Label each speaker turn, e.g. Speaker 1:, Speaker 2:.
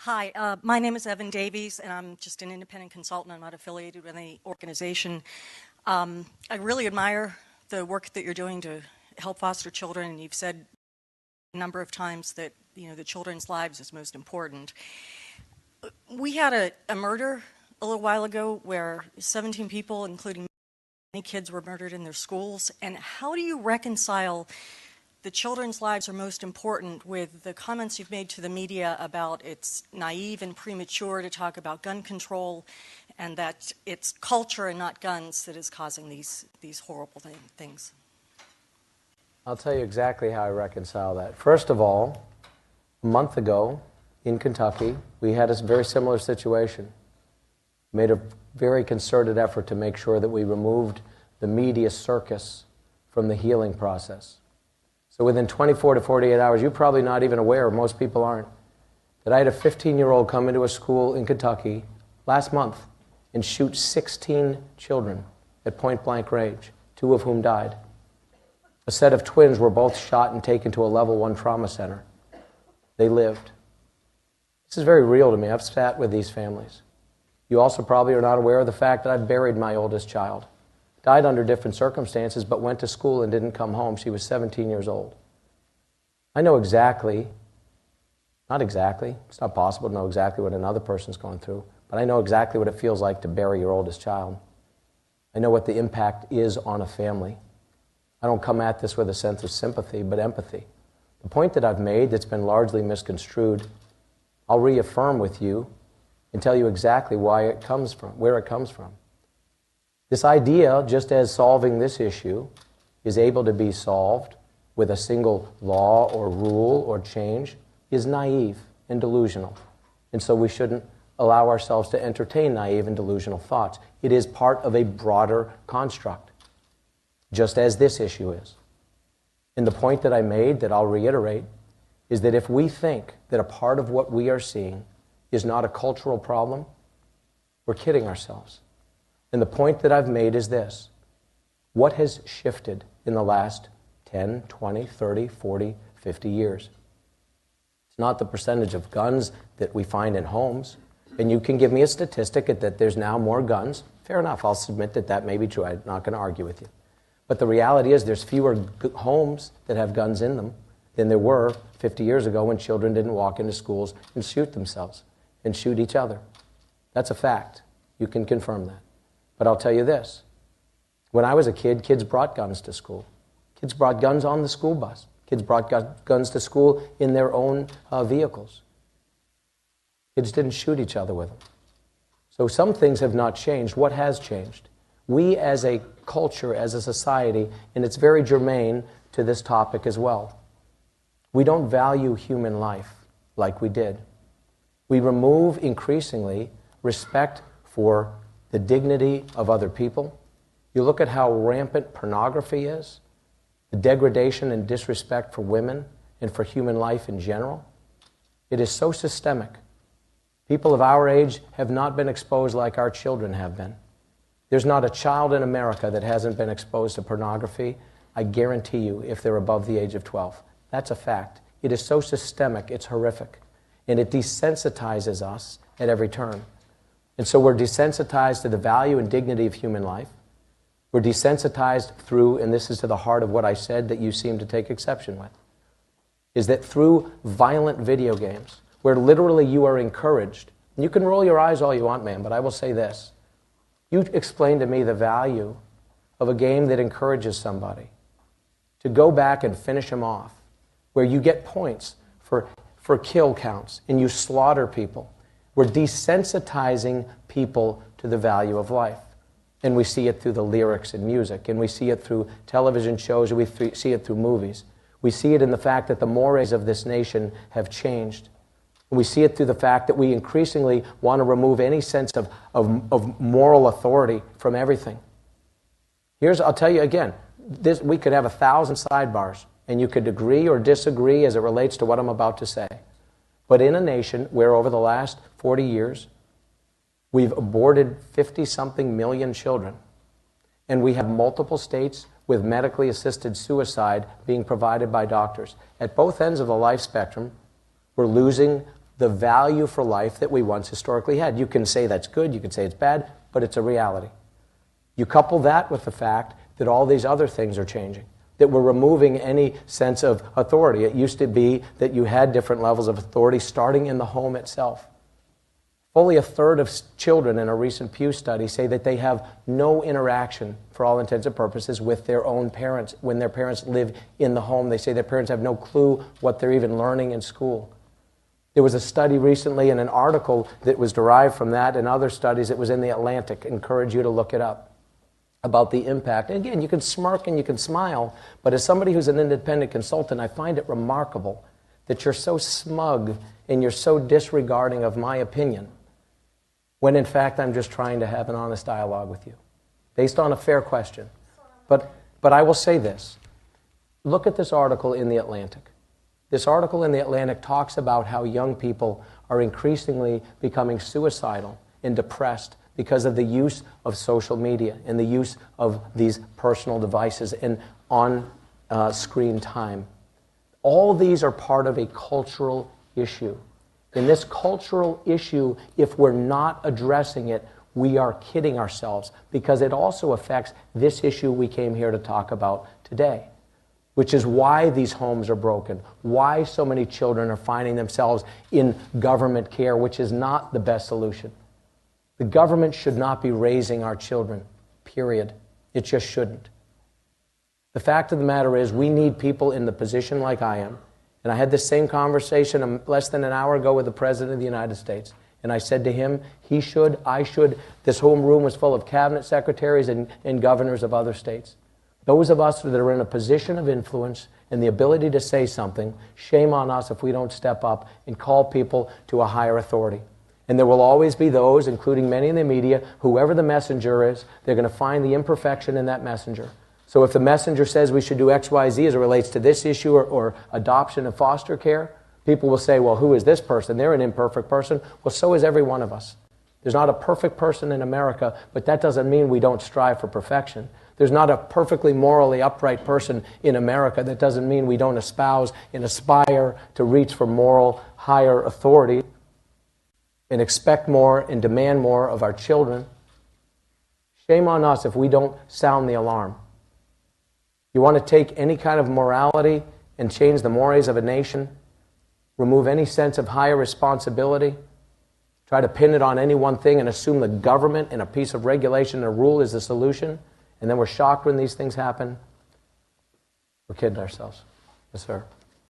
Speaker 1: Hi, my name is Evan Davies, and I'm just an independent consultant. I'm not affiliated with any organization. I really admire the work that you're doing to help foster children, and you've said a number of times that the children's lives is most important. We had a murder a little while ago where 17 people, including many kids, were murdered in their schools. And how do you reconcile the children's lives are most important with the comments you've made to the media about it's naive and premature to talk about gun control, and that it's culture and not guns that is causing these horrible things?
Speaker 2: I'll tell you exactly how I reconcile that. First of all, a month ago in Kentucky, we had a very similar situation. We made a very concerted effort to make sure that we removed the media circus from the healing process. So within 24 to 48 hours, you're probably not even aware, most people aren't, that I had a 15-year-old come into a school in Kentucky last month and shoot 16 children at point-blank range, 2 of whom died. A set of twins were both shot and taken to a level 1 trauma center. They lived. This is very real to me. I've sat with these families. You also probably are not aware of the fact that I've buried my oldest child. Died under different circumstances, but went to school and didn't come home. She was 17 years old. I know exactly, not exactly, it's not possible to know exactly what another person's going through, but I know exactly what it feels like to bury your oldest child. I know what the impact is on a family. I don't come at this with a sense of sympathy, but empathy. The point that I've made that's been largely misconstrued, I'll reaffirm with you and tell you exactly where it comes from. This idea, just as solving this issue is able to be solved with a single law or rule or change, is naive and delusional. And so we shouldn't allow ourselves to entertain naive and delusional thoughts. It is part of a broader construct, just as this issue is. And the point that I made, that I'll reiterate, is that if we think that a part of what we are seeing is not a cultural problem, we're kidding ourselves. And the point that I've made is this. What has shifted in the last 10, 20, 30, 40, 50 years? It's not the percentage of guns that we find in homes. And you can give me a statistic that there's now more guns. Fair enough, I'll submit that that may be true. I'm not going to argue with you. But the reality is there's fewer homes that have guns in them than there were 50 years ago when children didn't walk into schools and shoot themselves and shoot each other. That's a fact. You can confirm that. But I'll tell you this. When I was a kid, kids brought guns to school. Kids brought guns on the school bus. Kids brought guns to school in their own vehicles. Kids didn't shoot each other with them. So some things have not changed. What has changed? We as a culture, as a society, and it's very germane to this topic as well, we don't value human life like we did. We remove increasingly respect for the dignity of other people. You look at how rampant pornography is, the degradation and disrespect for women and for human life in general. It is so systemic. People of our age have not been exposed like our children have been. There's not a child in America that hasn't been exposed to pornography, I guarantee you, if they're above the age of 12. That's a fact. It is so systemic, it's horrific. And it desensitizes us at every turn. And so we're desensitized to the value and dignity of human life. We're desensitized through, and this is to the heart of what I said that you seem to take exception with, is that through violent video games, where literally you are encouraged, and you can roll your eyes all you want, man, but I will say this. You explain to me the value of a game that encourages somebody to go back and finish him off, where you get points for kill counts, and you slaughter people. We're desensitizing people to the value of life. And we see it through the lyrics in music, and we see it through television shows, and we see it through movies. We see it in the fact that the mores of this nation have changed. And we see it through the fact that we increasingly want to remove any sense of moral authority from everything. I'll tell you again, we could have 1,000 sidebars, and you could agree or disagree as it relates to what I'm about to say. But in a nation where over the last 40 years, we've aborted 50-something million children, and we have multiple states with medically assisted suicide being provided by doctors. At both ends of the life spectrum, we're losing the value for life that we once historically had. You can say that's good, you can say it's bad, but it's a reality. You couple that with the fact that all these other things are changing, that we're removing any sense of authority. It used to be that you had different levels of authority starting in the home itself. Fully a third of children in a recent Pew study say that they have no interaction, for all intents and purposes, with their own parents. When their parents live in the home, they say their parents have no clue what they're even learning in school. There was a study recently and an article that was derived from that and other studies. It was in The Atlantic. I encourage you to look it up, about the impact. And again, you can smirk and you can smile, but as somebody who's an independent consultant, I find it remarkable that you're so smug and you're so disregarding of my opinion, when in fact I'm just trying to have an honest dialogue with you, based on a fair question. But I will say this. Look at this article in The Atlantic. This article in The Atlantic talks about how young people are increasingly becoming suicidal and depressed because of the use of social media and the use of these personal devices and on-screen time. All these are part of a cultural issue. In this cultural issue, if we're not addressing it, we are kidding ourselves, because it also affects this issue we came here to talk about today, which is why these homes are broken, why so many children are finding themselves in government care, which is not the best solution. The government should not be raising our children, period. It just shouldn't. The fact of the matter is, we need people in the position like I am. And I had this same conversation less than an hour ago with the President of the United States. And I said to him, he should, I should. This whole room was full of cabinet secretaries and governors of other states. Those of us that are in a position of influence and the ability to say something, shame on us if we don't step up and call people to a higher authority. And there will always be those, including many in the media, whoever the messenger is, they're going to find the imperfection in that messenger. So if the messenger says we should do X, Y, Z as it relates to this issue or adoption and foster care, people will say, well, who is this person? They're an imperfect person. Well, so is every one of us. There's not a perfect person in America, but that doesn't mean we don't strive for perfection. There's not a perfectly morally upright person in America. That doesn't mean we don't espouse and aspire to reach for moral higher authority and expect more and demand more of our children. Shame on us if we don't sound the alarm. You want to take any kind of morality and change the mores of a nation, remove any sense of higher responsibility, try to pin it on any one thing and assume the government and a piece of regulation and a rule is the solution, and then we're shocked when these things happen. We're kidding ourselves. Yes, sir.